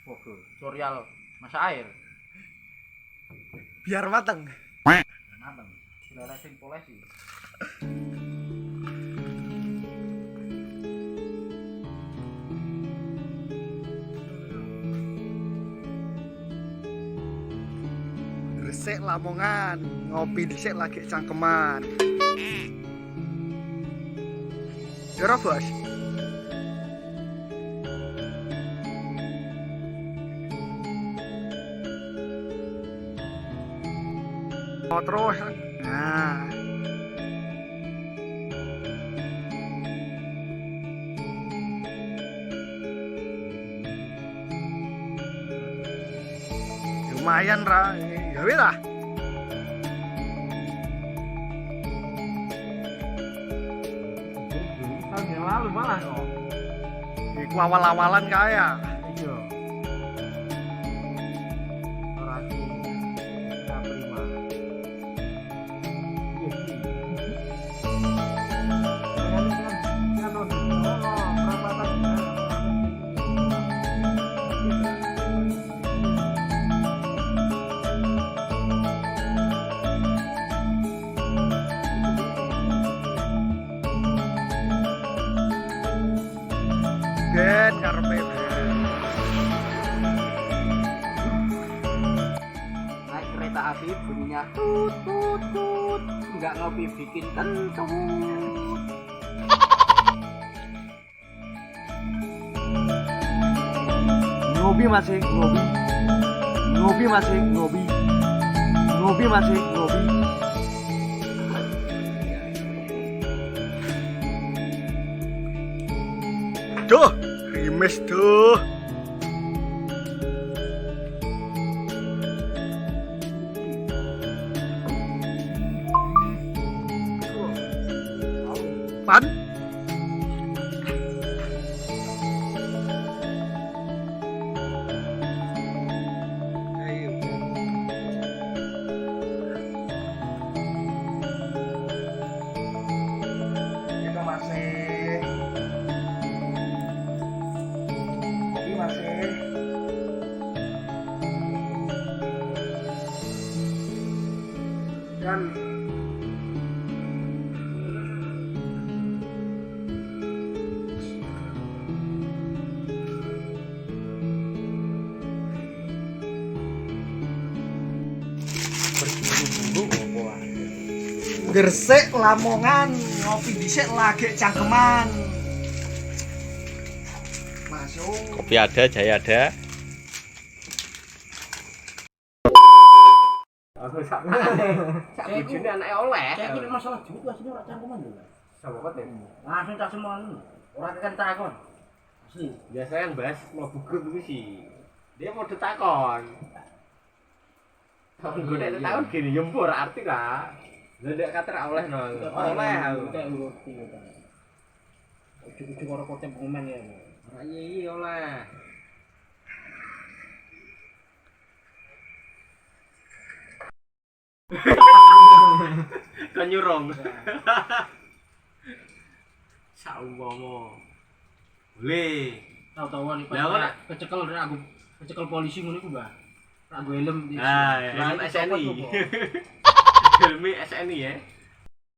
Oke, tutorial masak air. Biar mateng. Mateng. Selera sing polisi. Resik Lamongan, ngopi dhisik lagi cangkeman. Yora bos. Oh terus. Nah. Lumayan ra, gawe lah. Tahun yang lalu malah kok. Iku awal-awalan kaya. Iya. Orasi nggak prima. Iya sih. Ben karepe ben. Naik kereta api bunyinya tut tut tut, nggak ngopi bikin kentut. Ngopi masih ngopi, ngopi masih ngopi, ngopi masih ngopi. Duh, rimis duh. Pan. Itu masih kopi masih dan Gresik Lamongan ngopi dhisik lagi cangkeman. Masuk. Kopi ada, jahe ada. Aku sak bojone anake oleh. Iki masalah duit asline ora cangkeman lho. Sama kok langsung tak semono. Ora tekan takon. Asli. Biasanya yang bahas mlebu grup itu sih. Dia mau ditakon. Kalau gue nek takon gini yo mbok ora arti lah. Lah nek kate ra oleh no. Oleh aku. Tak ngerti ta. Ujug-ujug ora kok pengumuman ya. Ora iya oleh. Kan nyurong. Saumpama. Boleh. Tahu-tahuan iki pas kecekel aku kecekel polisi ngono iku, Mbah. Rak go helm. Nah, helm SNI. Helmi SNI ya.